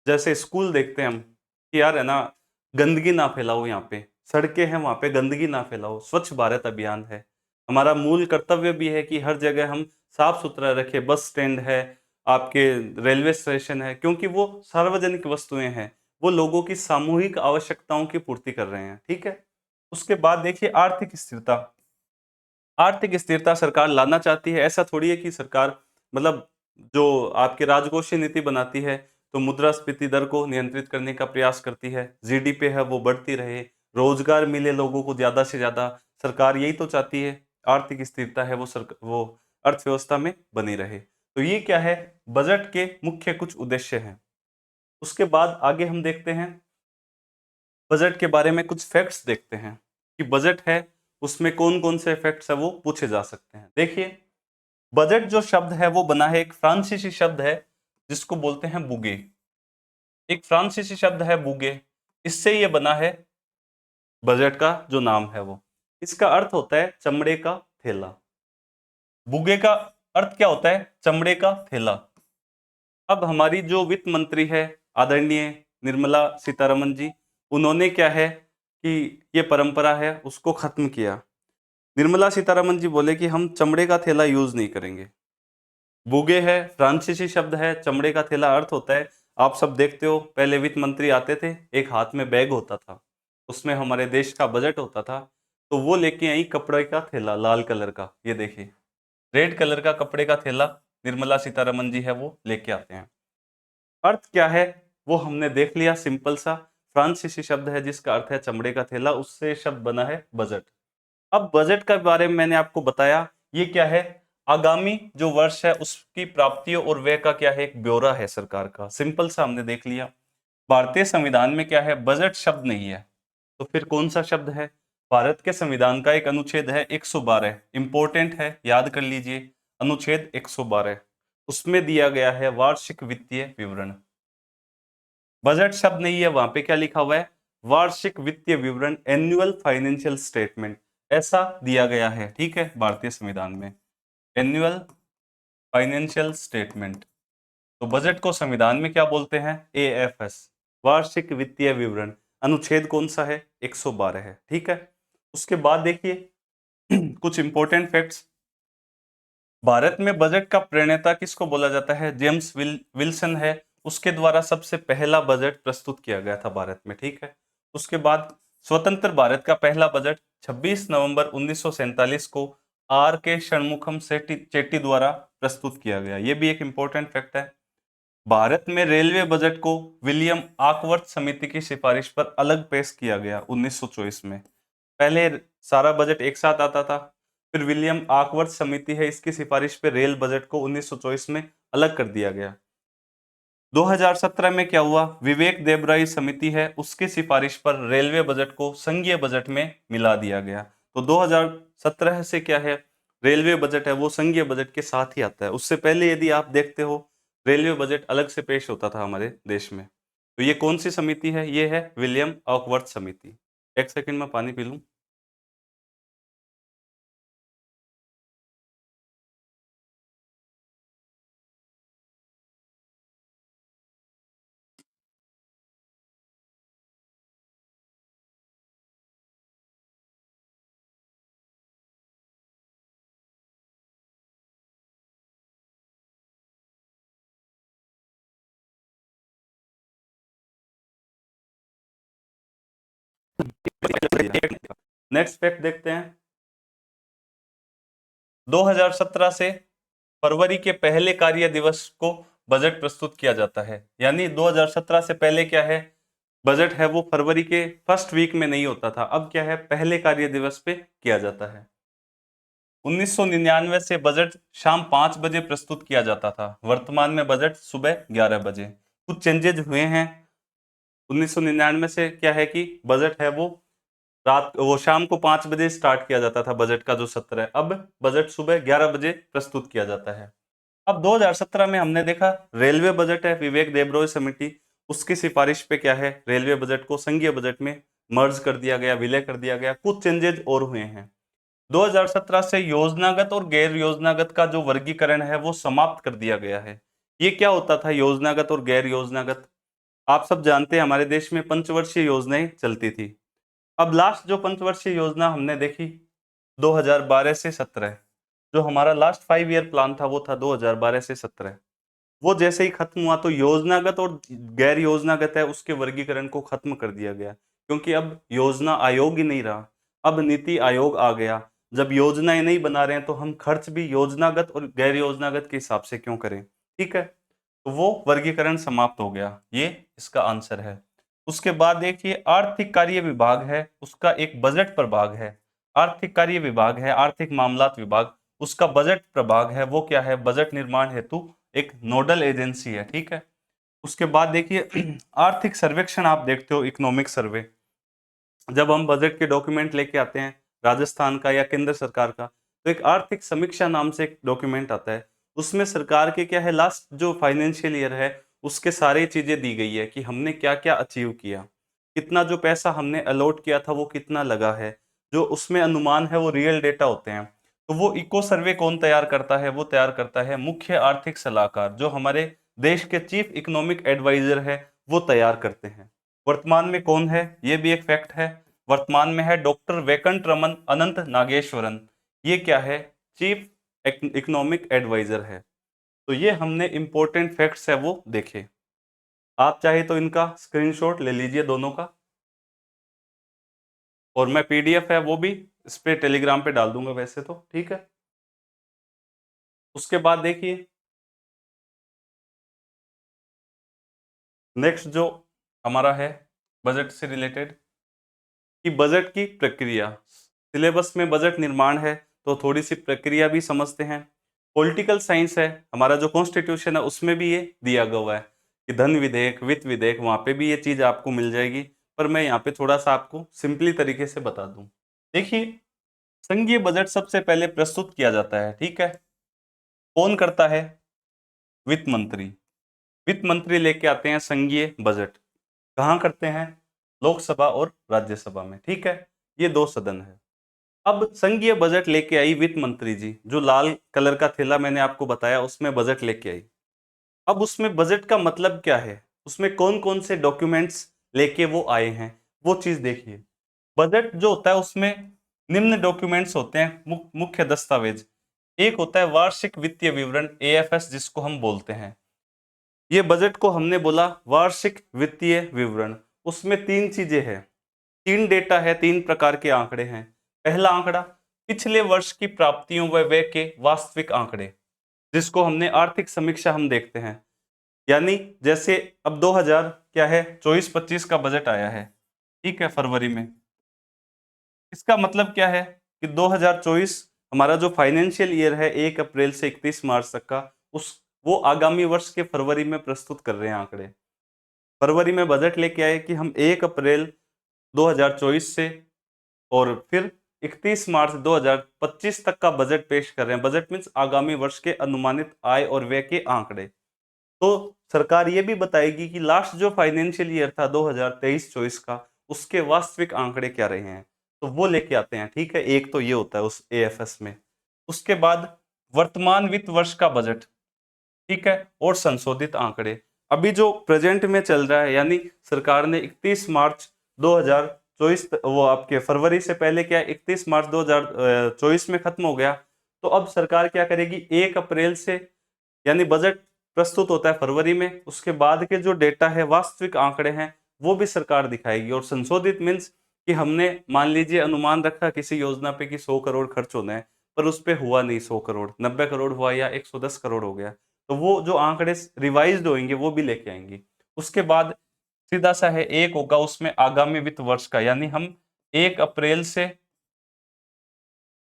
Speaker 1: जैसे स्कूल देखते हैं हम कि यार है ना, गंदगी ना फैलाओ यहाँ पे, सड़कें हैं वहाँ पे गंदगी ना फैलाओ, स्वच्छ भारत अभियान है। हमारा मूल कर्तव्य भी है कि हर जगह हम साफ-सुथरा रखें, बस स्टैंड है, आपके रेलवे स्टेशन है, क्योंकि वो सार्वजनिक वस्तुएँ हैं, वो लोगों की सामूहिक आवश्यकताओं की पूर्ति कर रहे हैं, ठीक है? उसके बाद देखिए आर्थिक स्थिरता। आर्थिक स्थिरता सरकार लाना चाहती है, ऐसा थोड़ी है कि सरकार मतलब जो आपकी राजकोषीय नीति बनाती है, तो मुद्रास्फीति दर को नियंत्रित करने का प्रयास करती है, जीडीपी है वो बढ़ती रहे, रोजगार मिले लोगों को ज़्यादा से ज़्यादा, सरकार यही तो चाहती है, आर्थिक स्थिरता है वो अर्थव्यवस्था में बनी रहे। तो ये क्या है, बजट के मुख्य कुछ उद्देश्य हैं। उसके बाद आगे हम देखते हैं, बजट के बारे में कुछ फैक्ट्स देखते हैं कि बजट है, उसमें कौन-कौन से फैक्ट्स है वो पूछे जा सकते हैं। देखिए, बजट जो शब्द है वो बना है, एक फ्रांसीसी शब्द है जिसको बोलते हैं बुगे। एक फ्रांसीसी शब्द है बुगे, इससे ये बना है बजट का जो नाम है वो। इसका अर्थ होता है चमड़े का थैला। बुगे का अर्थ क्या होता है? चमड़े का थैला। अब हमारी जो वित्त मंत्री है आदरणीय निर्मला सीतारमन जी, उन्होंने क्या है कि ये परंपरा है उसको खत्म किया। निर्मला सीतारमन जी बोले कि हम चमड़े का थैला यूज नहीं करेंगे। बुगे है, फ्रांसीसी शब्द है, चमड़े का थैला अर्थ होता है, आप सब देखते हो पहले वित्त मंत्री आते थे, एक हाथ में बैग होता था, उसमें हमारे देश का बजट होता था, तो वो लेके आई कपड़े का थैला लाल कलर का, ये देखिए रेड कलर का कपड़े का थैला निर्मला सीतारमन जी है वो लेके आते हैं। अर्थ क्या है वो हमने देख लिया, सिंपल सा फ्रांसीसी शब्द है जिसका अर्थ है चमड़े का थैला, उससे शब्द बना है बजट। अब बजट के बारे में मैंने आपको बताया, ये क्या है, आगामी जो वर्ष है उसकी प्राप्तियों और व्यय का क्या है, एक ब्यौरा है सरकार का, सिंपल सा हमने देख लिया। भारतीय संविधान में क्या है, बजट शब्द नहीं है, तो फिर कौन सा शब्द है? भारत के संविधान का एक अनुच्छेद है 112, इंपॉर्टेंट है, याद कर लीजिए, अनुच्छेद 112, उसमें दिया गया है वार्षिक वित्तीय विवरण। बजट शब्द नहीं है, वहां पे क्या लिखा हुआ है, वार्षिक वित्तीय विवरण, एनुअल फाइनेंशियल स्टेटमेंट, ऐसा दिया गया है, ठीक है, भारतीय संविधान में एनुअल फाइनेंशियल स्टेटमेंट। तो बजट को संविधान में क्या बोलते हैं? एएफएस, वार्षिक वित्तीय विवरण। अनुच्छेद कौन सा है? 112 है, ठीक है। उसके बाद देखिए कुछ इंपॉर्टेंट फैक्ट्स। भारत में बजट का प्रणेता किसको बोला जाता है? जेम्स विल्सन है, उसके द्वारा सबसे पहला बजट प्रस्तुत किया गया था भारत में, ठीक है। उसके बाद स्वतंत्र भारत का पहला बजट 26 नवंबर 1947 को आर के षणमुखम चेट्टी द्वारा प्रस्तुत किया गया, ये भी एक इंपॉर्टेंट फैक्ट है। भारत में रेलवे बजट को विलियम आकवर्थ समिति की सिफारिश पर अलग पेश किया गया 1924 में। पहले सारा बजट एक साथ आता था, फिर विलियम आकवर्थ समिति है, इसकी सिफारिश पे रेल बजट को 1924 में अलग कर दिया गया। 2017 में क्या हुआ? विवेक देबराई समिति है, उसकी सिफारिश पर रेलवे बजट को संघीय बजट में मिला दिया गया। तो 2017 से क्या है, रेलवे बजट है वो संघीय बजट के साथ ही आता है। उससे पहले यदि आप देखते हो, रेलवे बजट अलग से पेश होता था हमारे देश में। तो ये कौन सी समिति है? ये है विलियम आकवर्थ समिति। एक सेकंड में पानी पी लूं। नेक्स्ट फैक्ट देखते हैं। 2017 से फरवरी के पहले कार्य दिवस को बजट प्रस्तुत किया जाता है, यानी 2017 से पहले क्या है, बजट है वो फरवरी के फर्स्ट वीक में नहीं होता था, अब क्या है, पहले कार्य दिवस पे किया जाता है। 1999 से बजट शाम 5 बजे प्रस्तुत किया जाता था, वर्तमान में बजट सुबह 11 बजे। कुछ चेंजेज हुए हैं। 1999 से क्या है कि बजट है वो शाम को 5 बजे स्टार्ट किया जाता था, बजट का जो सत्र है, अब बजट सुबह 11 बजे प्रस्तुत किया जाता है। अब 2017 में हमने देखा रेलवे बजट है, विवेक देबरॉय समिति, उसकी सिफारिश पे क्या है, रेलवे बजट को संघीय बजट में मर्ज कर दिया गया, विलय कर दिया गया, कुछ चेंजेज और हुए हैं। 2017 से योजनागत और गैर योजनागत का जो वर्गीकरण है वो समाप्त कर दिया गया है। ये क्या होता था योजनागत और गैर योजनागत? आप सब जानते हैं हमारे देश में पंचवर्षीय योजनाएं चलती थी। अब लास्ट जो पंचवर्षीय योजना हमने देखी 2012 से 17, जो हमारा लास्ट 5 ईयर प्लान था वो था 2012 से 17। वो जैसे ही खत्म हुआ तो योजनागत और गैर योजनागत है उसके वर्गीकरण को खत्म कर दिया गया, क्योंकि अब योजना आयोग ही नहीं रहा, अब नीति आयोग आ गया। जब योजनाएं नहीं बना रहे हैं तो हम खर्च भी योजनागत और गैर योजनागत के हिसाब से क्यों करें? ठीक है, तो वो वर्गीकरण समाप्त हो गया, ये इसका आंसर है। उसके बाद देखिए आर्थिक कार्य विभाग है, उसका एक बजट प्रभाग है। आर्थिक कार्य विभाग है, आर्थिक मामलात विभाग, उसका बजट प्रभाग है, वो क्या है? बजट निर्माण हेतु एक नोडल एजेंसी है। ठीक है, उसके बाद देखिए आर्थिक सर्वेक्षण आप देखते हो, इकोनॉमिक सर्वे। जब हम बजट के डॉक्यूमेंट लेके आते हैं राजस्थान का या केंद्र सरकार का, तो एक आर्थिक समीक्षा नाम से एक डॉक्यूमेंट आता है। उसमें सरकार के क्या है, लास्ट जो फाइनेंशियल ईयर है उसके सारे चीजें दी गई है कि हमने क्या क्या अचीव किया, कितना जो पैसा हमने अलॉट किया था वो कितना लगा है। जो उसमें अनुमान है वो रियल डेटा होते हैं। तो वो इको सर्वे कौन तैयार करता है? वो तैयार करता है मुख्य आर्थिक सलाहकार, जो हमारे देश के चीफ इकोनॉमिक एडवाइजर है, वो तैयार करते हैं। वर्तमान में कौन है? ये भी एक फैक्ट है। वर्तमान में है डॉक्टर वेंकट रमन अनंत नागेश्वरन। ये क्या है? चीफ इकोनॉमिक एडवाइजर है। तो ये हमने इंपॉर्टेंट फैक्ट्स है वो देखे। आप चाहे तो इनका स्क्रीनशॉट ले लीजिए दोनों का, और मैं पीडीएफ है वो भी इस पे टेलीग्राम पे डाल दूंगा वैसे तो। ठीक है, उसके बाद देखिए नेक्स्ट जो हमारा है बजट से रिलेटेड, कि बजट की प्रक्रिया। सिलेबस में बजट निर्माण है तो थोड़ी सी प्रक्रिया भी समझते हैं। पॉलिटिकल साइंस है, हमारा जो कॉन्स्टिट्यूशन है उसमें भी ये दिया गया हुआ है कि धन विधेयक, वित्त विधेयक, वहां पे भी ये चीज आपको मिल जाएगी। पर मैं यहाँ पे थोड़ा सा आपको सिंपली तरीके से बता दूं। देखिए संघीय बजट सबसे पहले प्रस्तुत किया जाता है। ठीक है, कौन करता है? वित्त मंत्री। वित्त मंत्री लेके आते हैं संघीय बजट। कहाँ करते हैं? लोकसभा और राज्यसभा में। ठीक है, ये दो सदन है। अब संघीय बजट लेके आई वित्त मंत्री जी, जो लाल कलर का थैला मैंने आपको बताया उसमें बजट लेके आई। अब उसमें बजट का मतलब क्या है, उसमें कौन कौन से डॉक्यूमेंट्स लेके वो आए हैं, वो चीज देखिए। बजट जो होता है उसमें निम्न डॉक्यूमेंट्स होते हैं, मुख्य दस्तावेज। एक होता है वार्षिक वित्तीय विवरण, एएफएस जिसको हम बोलते हैं। ये बजट को हमने बोला वार्षिक वित्तीय विवरण। उसमें तीन चीजें हैं, तीन डेटा है, तीन प्रकार के आंकड़े हैं। पहला आंकड़ा पिछले वर्ष की प्राप्तियों व व्यय के वास्तविक आंकड़े, जिसको हमने आर्थिक समीक्षा हम देखते हैं। यानी जैसे अब 2000 क्या है 24-25 का बजट आया है, ठीक है, फरवरी में। इसका मतलब क्या है कि 2024 हमारा जो फाइनेंशियल ईयर है 1 अप्रैल से 31 मार्च तक का, उस वो आगामी वर्ष के फरवरी में प्रस्तुत कर रहे हैं आंकड़े। फरवरी में बजट लेके आए कि हम 1 अप्रैल 2024 से और फिर 31 मार्च 2025 तक का बजट पेश कर रहे हैं। बजट मीन्स आगामी वर्ष के अनुमानित आय और व्यय के आंकड़े। तो सरकार ये भी बताएगी कि लास्ट जो फाइनेंशियल ईयर था 2023-24 का, उसके वास्तविक आंकड़े क्या रहे हैं, तो वो लेके आते हैं। ठीक है, एक तो ये होता है उस एएफएस में। उसके बाद वर्तमान वित्त वर्ष का बजट, ठीक है, और संशोधित आंकड़े। अभी जो प्रेजेंट में चल रहा है, यानी सरकार ने 31 मार्च 2024, वो आपके फरवरी से पहले क्या 31 मार्च 2024 में खत्म हो गया, तो अब सरकार क्या करेगी 1 अप्रैल से, यानी बजट प्रस्तुत होता है फरवरी में, उसके बाद के जो डेटा है वास्तविक आंकड़े हैं वो भी सरकार दिखाएगी। और संशोधित मीन्स कि हमने मान लीजिए अनुमान रखा किसी योजना पे कि 100 करोड़ खर्च होना है, पर उस पे हुआ नहीं 100 करोड़, 90 करोड़ हुआ या 110 करोड़ हो गया, तो वो जो आंकड़े रिवाइज्ड होंगे वो भी लेके आएंगे। उसके बाद सीधा सा है एक होगा उसमें आगामी वित्त वर्ष का, यानी हम 1 अप्रैल से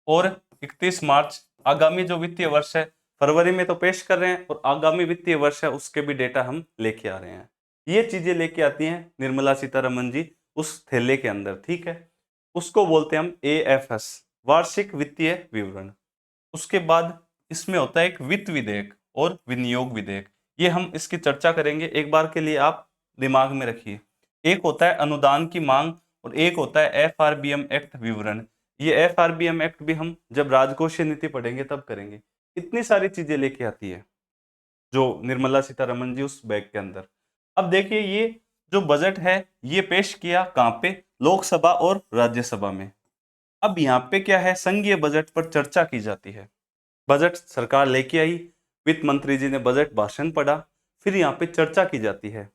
Speaker 1: और 31 मार्च आगामी जो वित्तीय वर्ष है, फरवरी में तो पेश कर रहे हैं और आगामी वित्तीय वर्ष है उसके भी डेटा हम लेके आ रहे हैं। ये चीजें लेके आती हैं निर्मला सीतारमन जी उस थैले के अंदर। ठीक है, उसको बोलते हैं हम एएफएस, वार्षिक वित्तीय विवरण। उसके बाद इसमें होता है एक वित्त विधेयक और विनियोग विधेयक। ये हम इसकी चर्चा करेंगे, एक बार के लिए आप दिमाग में रखिए। एक होता है अनुदान की मांग और एक होता है FRBM एक्ट विवरण। ये FRBM एक्ट भी हम जब राजकोषीय नीति पढ़ेंगे तब करेंगे। इतनी सारी चीजें लेके आती है जो निर्मला सीतारमन जी उस बैग के अंदर। अब देखिए ये जो बजट है ये पेश किया कहाँ पे, लोकसभा और राज्यसभा में। अब यहाँ पे क्या है, संघीय बजट पर चर्चा की जाती है। बजट सरकार लेके आई, वित्त मंत्री जी ने बजट भाषण पढ़ा, फिर यहाँ पे चर्चा की जाती है।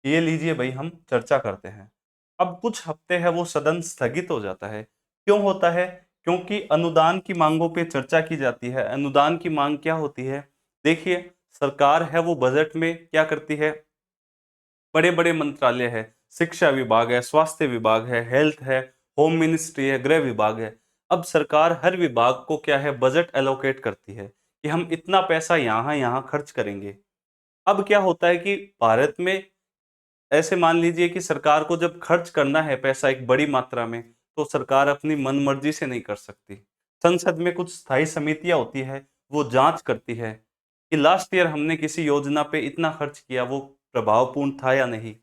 Speaker 1: ये लीजिए भाई हम चर्चा करते हैं। अब कुछ हफ्ते है वो सदन स्थगित हो जाता है। क्यों होता है? क्योंकि अनुदान की मांगों पे चर्चा की जाती है। अनुदान की मांग क्या होती है? देखिए सरकार है वो बजट में क्या करती है, बड़े बड़े मंत्रालय है, शिक्षा विभाग है, स्वास्थ्य विभाग है, हेल्थ है, होम मिनिस्ट्री है, गृह विभाग है। अब सरकार हर विभाग को क्या है, बजट एलोकेट करती है कि हम इतना पैसा यहाँ यहाँ खर्च करेंगे। अब क्या होता है कि भारत में ऐसे मान लीजिए कि सरकार को जब खर्च करना है पैसा एक बड़ी मात्रा में, तो सरकार अपनी मनमर्जी से नहीं कर सकती। संसद में कुछ स्थायी समितियां होती है, वो जांच करती है कि लास्ट ईयर हमने किसी योजना पे इतना खर्च किया, वो प्रभावपूर्ण था या नहीं,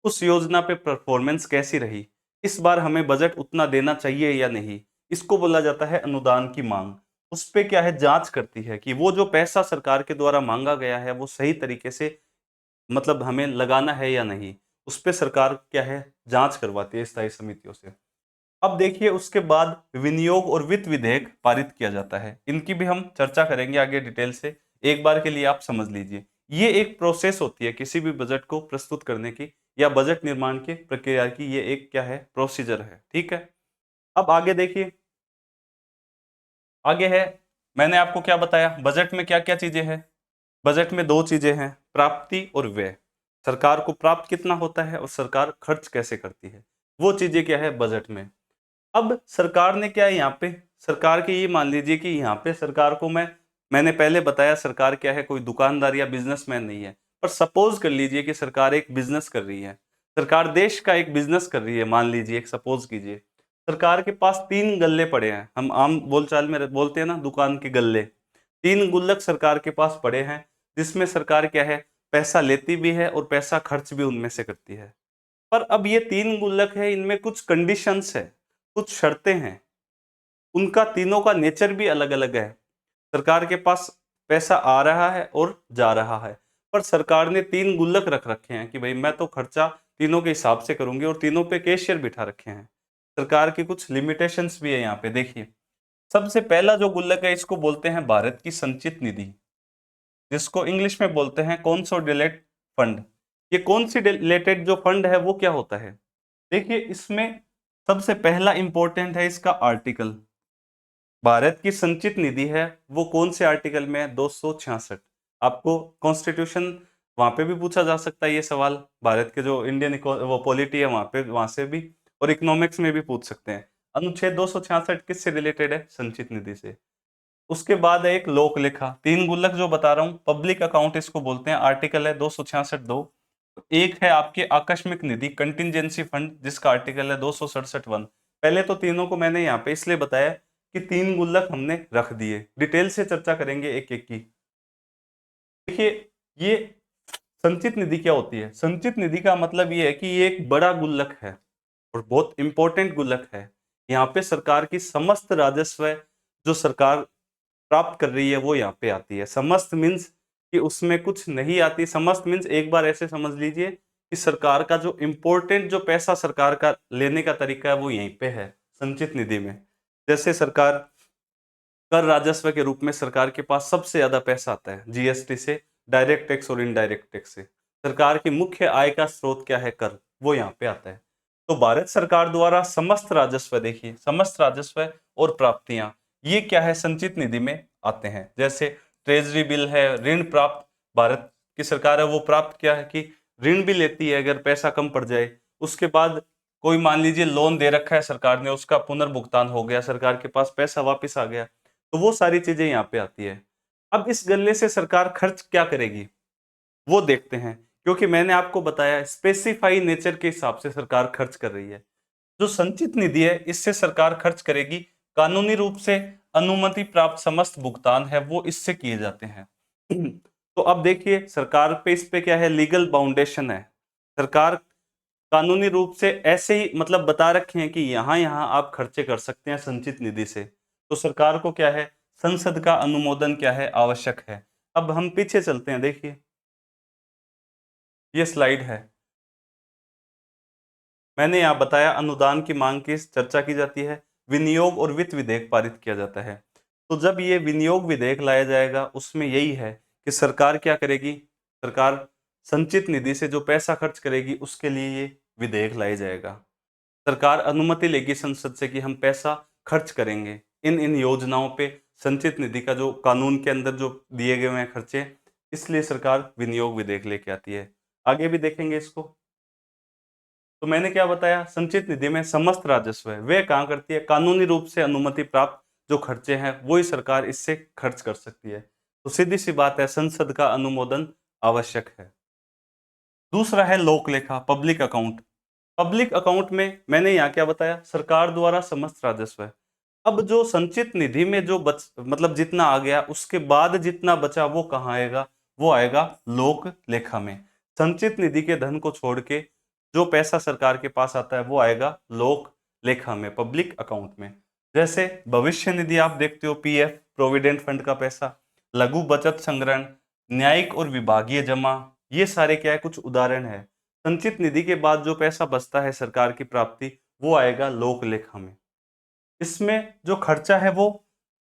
Speaker 1: उस योजना पे परफॉर्मेंस कैसी रही, इस बार हमें बजट उतना देना चाहिए या नहीं। इसको बोला जाता है अनुदान की मांग। उस पे क्या है, जांच करती है कि वो जो पैसा सरकार के द्वारा मांगा गया है वो सही तरीके से मतलब हमें लगाना है या नहीं। उस पे सरकार क्या है, जांच करवाती है स्थायी समितियों से। अब देखिए उसके बाद विनियोग और वित्त विधेयक पारित किया जाता है। इनकी भी हम चर्चा करेंगे आगे डिटेल से। एक बार के लिए आप समझ लीजिए, ये एक प्रोसेस होती है किसी भी बजट को प्रस्तुत करने की या बजट निर्माण की प्रक्रिया की। ये एक क्या है, प्रोसीजर है। ठीक है, अब आगे देखिए, आगे है, मैंने आपको क्या बताया बजट में क्या क्या चीजें हैं। बजट में दो चीजें हैं, प्राप्ति और व्यय। सरकार को प्राप्त कितना होता है और सरकार खर्च कैसे करती है, वो चीजें क्या है बजट में। अब सरकार ने क्या है यहाँ पे, सरकार के ये मान लीजिए कि यहाँ पे सरकार को मैंने पहले बताया सरकार क्या है, कोई दुकानदार या बिजनेसमैन नहीं है। पर सपोज कर लीजिए कि सरकार एक बिजनेस कर रही है, सरकार देश का एक बिजनेस कर रही है। मान लीजिए, एक सपोज कीजिए सरकार के पास 3 गल्ले पड़े हैं। हम आम बोलचाल में बोलते हैं ना, दुकान के गल्ले। 3 गुल्लक सरकार के पास पड़े हैं, जिसमें सरकार क्या है, पैसा लेती भी है और पैसा खर्च भी उनमें से करती है। पर अब ये 3 गुल्लक है, इनमें कुछ कंडीशंस है, कुछ शर्तें हैं। उनका तीनों का नेचर भी अलग अलग है। सरकार के पास पैसा आ रहा है और जा रहा है, पर सरकार ने 3 गुल्लक रख रखे हैं कि भाई मैं तो खर्चा तीनों के हिसाब से करूंगी, और तीनों पे कैशियर बिठा रखे हैं। सरकार की कुछ लिमिटेशंस भी है यहाँ पे। देखिए सबसे पहला जो गुल्लक है इसको बोलते हैं भारत की संचित निधि, जिसको इंग्लिश में बोलते हैं कॉन्सोलिडेटेड फंड। ये कॉन्सोलिडेटेड जो फंड है वो क्या होता है, देखिए इसमें सबसे पहला इंपॉर्टेंट है इसका आर्टिकल। भारत की संचित निधि है वो कौन से आर्टिकल में है, 266। आपको कॉन्स्टिट्यूशन वहां पे भी पूछा जा सकता है ये सवाल, भारत के जो इंडियन वो पॉलिटी है वहां पे, वहां से भी, और इकोनॉमिक्स में भी पूछ सकते हैं। अनुच्छेद 266 किससे रिलेटेड है, संचित निधि से। उसके बाद है एक लोक लेखा, 3 गुल्लक जो बता रहा हूँ, पब्लिक अकाउंट इसको बोलते हैं, आर्टिकल है 266(2). एक है आपके आकस्मिक निधि, कंटिजेंसी फंड, जिसका आर्टिकल है 267(1). पहले तो तीनों को मैंने यहाँ पे इसलिए बताया कि 3 गुल्लक हमने रख दिए, डिटेल से चर्चा करेंगे एक एक की। देखिए ये संचित निधि क्या होती है, संचित निधि का मतलब ये है कि ये एक बड़ा गुल्लक है और बहुत इंपॉर्टेंट गुल्लक है। यहाँ पे सरकार की समस्त राजस्व जो सरकार प्राप्त कर रही है वो यहाँ पे आती है। समस्त मीन्स कि उसमें कुछ नहीं आती, समस्त मीन्स एक बार ऐसे समझ लीजिए कि सरकार का जो इंपॉर्टेंट जो पैसा सरकार का लेने का तरीका है वो यहीं पे है, संचित निधि में। जैसे सरकार कर राजस्व के रूप में सरकार के पास सबसे ज्यादा पैसा आता है जीएसटी से, डायरेक्ट टैक्स और इनडायरेक्ट टैक्स से। सरकार की मुख्य आय का स्रोत क्या है, कर, वो यहाँ पे आता है। तो भारत सरकार द्वारा समस्त राजस्व, देखिए समस्त राजस्व और प्राप्तियां ये क्या है, संचित निधि में आते हैं। जैसे ट्रेजरी बिल है, ऋण प्राप्त भारत की सरकार है वो प्राप्त क्या है कि ऋण भी लेती है अगर पैसा कम पड़ जाए। उसके बाद कोई मान लीजिए लोन दे रखा है सरकार ने, उसका पुनर्भुगतान हो गया, सरकार के पास पैसा वापस आ गया, तो वो सारी चीजें यहाँ पे आती है। अब इस गल्ले से सरकार खर्च क्या करेगी वो देखते हैं, क्योंकि मैंने आपको बताया स्पेसिफाई नेचर के हिसाब से सरकार खर्च कर रही है। जो संचित निधि है इससे सरकार खर्च करेगी, कानूनी रूप से अनुमति प्राप्त समस्त भुगतान है वो इससे किए जाते हैं। तो अब देखिए सरकार पे, इस पे क्या है, लीगल बाउंडेशन है। सरकार कानूनी रूप से ऐसे ही मतलब बता रखे हैं कि यहाँ यहाँ आप खर्चे कर सकते हैं संचित निधि से। तो सरकार को क्या है, संसद का अनुमोदन क्या है, आवश्यक है। अब हम पीछे चलते हैं, देखिए ये स्लाइड है। मैंने यहाँ बताया अनुदान की मांग की चर्चा की जाती है, विनियोग और वित्त विधेयक पारित किया जाता है। तो जब ये विनियोग विधेयक लाया जाएगा उसमें यही है कि सरकार क्या करेगी, सरकार संचित निधि से जो पैसा खर्च करेगी उसके लिए ये विधेयक लाया जाएगा। सरकार अनुमति लेगी संसद से कि हम पैसा खर्च करेंगे इन इन योजनाओं पे, संचित निधि का जो कानून के अंदर जो दिए गए हैं खर्चे, इसलिए सरकार विनियोग विधेयक लेके आती है। आगे भी देखेंगे इसको। तो मैंने क्या बताया, संचित निधि में समस्त राजस्व है वे कहाँ करती है, कानूनी रूप से अनुमति प्राप्त जो खर्चे हैं वो ही सरकार इससे खर्च कर सकती है। तो सीधी सी बात है, संसद का अनुमोदन आवश्यक है। दूसरा है लोक लेखा, पब्लिक अकाउंट। पब्लिक अकाउंट में मैंने यहाँ क्या बताया, सरकार द्वारा समस्त राजस्व है। अब जो संचित निधि में जो मतलब जितना आ गया उसके बाद जितना बचा वो कहाँ आएगा, वो आएगा लोक लेखा में। संचित निधि के धन को छोड़ के जो पैसा सरकार के पास आता है वो आएगा लोक लेखा में, पब्लिक अकाउंट में। जैसे भविष्य निधि आप देखते हो, पीएफ प्रोविडेंट फंड का पैसा, लघु बचत संग्रहण, न्यायिक और विभागीय जमा, ये सारे क्या है, कुछ उदाहरण है। संचित निधि के बाद जो पैसा बचता है सरकार की प्राप्ति, वो आएगा लोक लेखा में। इसमें जो खर्चा है वो,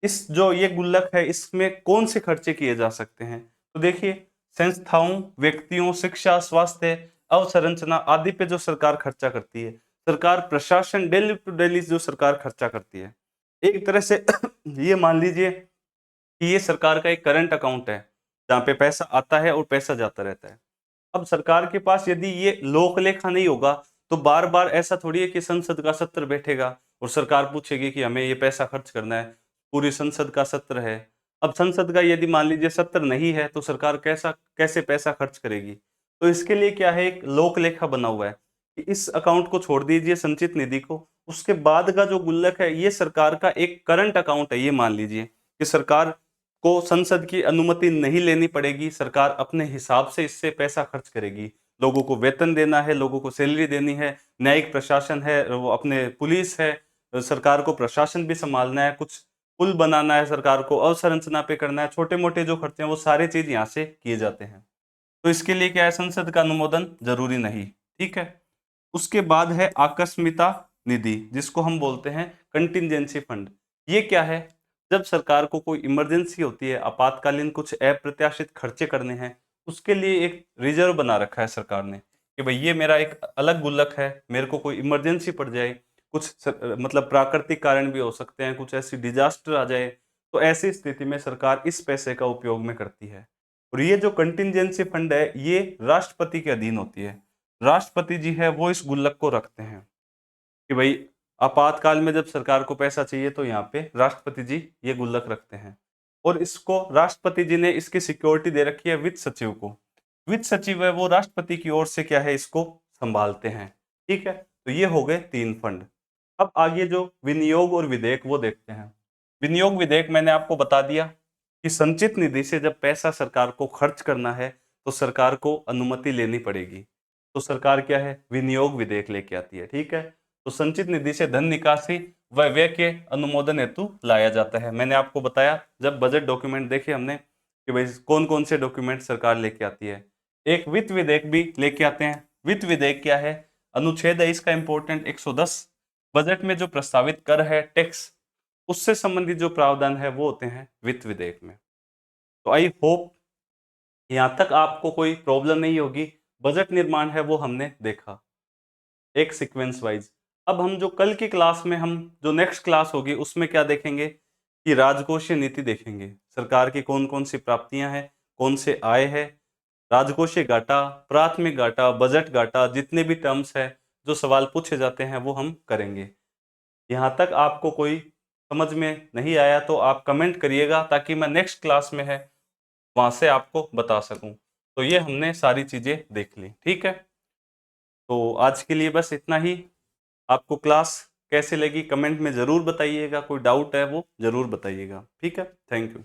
Speaker 1: इस जो ये गुल्लक है इसमें कौन से खर्चे किए जा सकते हैं, तो देखिए संस्थाओं, व्यक्तियों, शिक्षा, स्वास्थ्य, अवसंरचना आदि पे जो सरकार खर्चा करती है, सरकार प्रशासन डेली टू डेली जो सरकार खर्चा करती है, एक तरह से ये मान लीजिए कि ये सरकार का एक करंट अकाउंट है जहाँ पे पैसा आता है और पैसा जाता रहता है। अब सरकार के पास यदि ये लोक लेखा नहीं होगा तो बार बार ऐसा थोड़ी है कि संसद का सत्र बैठेगा और सरकार पूछेगी कि हमें ये पैसा खर्च करना है, पूरी संसद का सत्र है। अब संसद का यदि मान लीजिए सत्र नहीं है तो सरकार कैसे पैसा खर्च करेगी। तो इसके लिए क्या है, एक लोक लेखा बना हुआ है कि इस अकाउंट को छोड़ दीजिए संचित निधि को, उसके बाद का जो गुल्लक है ये सरकार का एक करंट अकाउंट है। ये मान लीजिए कि सरकार को संसद की अनुमति नहीं लेनी पड़ेगी, सरकार अपने हिसाब से इससे पैसा खर्च करेगी। लोगों को वेतन देना है, लोगों को सैलरी देनी है, न्यायिक प्रशासन है, वो अपने पुलिस है, सरकार को प्रशासन भी संभालना है, कुछ पुल बनाना है, सरकार को अवसंरचना पे करना है, छोटे मोटे जो खर्चे हैं वो सारे चीज यहाँ से किए जाते हैं। तो इसके लिए क्या है, संसद का अनुमोदन जरूरी नहीं। ठीक है। उसके बाद है आकस्मिकता निधि, जिसको हम बोलते हैं कंटिजेंसी फंड। ये क्या है, जब सरकार को कोई इमरजेंसी होती है, आपातकालीन कुछ अप्रत्याशित खर्चे करने हैं, उसके लिए एक रिजर्व बना रखा है सरकार ने कि भाई ये मेरा एक अलग गुल्लक है, मेरे को कोई इमरजेंसी पड़ जाए, मतलब प्राकृतिक कारण भी हो सकते हैं, कुछ ऐसी डिजास्टर आ जाए, तो ऐसी स्थिति में सरकार इस पैसे का उपयोग में करती है। और ये जो कंटिजेंसी फंड है ये राष्ट्रपति के अधीन होती है। राष्ट्रपति जी है वो इस गुल्लक को रखते हैं कि भाई आपातकाल में जब सरकार को पैसा चाहिए तो यहाँ पे राष्ट्रपति जी ये गुल्लक रखते हैं। और इसको राष्ट्रपति जी ने इसकी सिक्योरिटी दे रखी है वित्त सचिव को। वित्त सचिव है वो राष्ट्रपति की ओर से क्या है, इसको संभालते हैं। ठीक है। तो ये हो गए 3 फंड। अब आगे जो विनियोग और विधेयक वो देखते हैं। विनियोग विधेयक मैंने आपको बता दिया कि संचित निधि से जब पैसा सरकार को खर्च करना है तो सरकार को अनुमति लेनी पड़ेगी। तो सरकार क्या है, विनियोग विधेयक लेके आती है। ठीक है। तो संचित निधि से धन निकासी व व्यय के अनुमोदन हेतु लाया जाता है। मैंने आपको बताया जब बजट डॉक्यूमेंट देखे हमने कि भाई कौन कौन से डॉक्यूमेंट सरकार लेके आती है। एक वित्त विधेयक भी लेके आते हैं। वित्त विधेयक क्या है, अनुच्छेद है इसका इंपॉर्टेंट 110। बजट में जो प्रस्तावित कर है, टैक्स, उससे संबंधित जो प्रावधान है वो होते हैं वित्त विधेयक में। तो आई होप यहाँ तक आपको कोई प्रॉब्लम नहीं होगी। बजट निर्माण है वो हमने देखा एक सीक्वेंस वाइज। अब हम जो कल की क्लास में, हम जो नेक्स्ट क्लास होगी उसमें क्या देखेंगे कि राजकोषीय नीति देखेंगे। सरकार की कौन कौन सी प्राप्तियां हैं, कौन से आय है, राजकोषीय घाटा, प्राथमिक घाटा, बजट घाटा, जितने भी टर्म्स है जो सवाल पूछे जाते हैं वो हम करेंगे। यहाँ तक आपको कोई समझ में नहीं आया तो आप कमेंट करिएगा ताकि मैं नेक्स्ट क्लास में है वहां से आपको बता सकूं। तो ये हमने सारी चीजें देख ली। ठीक है। तो आज के लिए बस इतना ही। आपको क्लास कैसे लगी कमेंट में जरूर बताइएगा, कोई डाउट है वो जरूर बताइएगा। ठीक है। Thank you.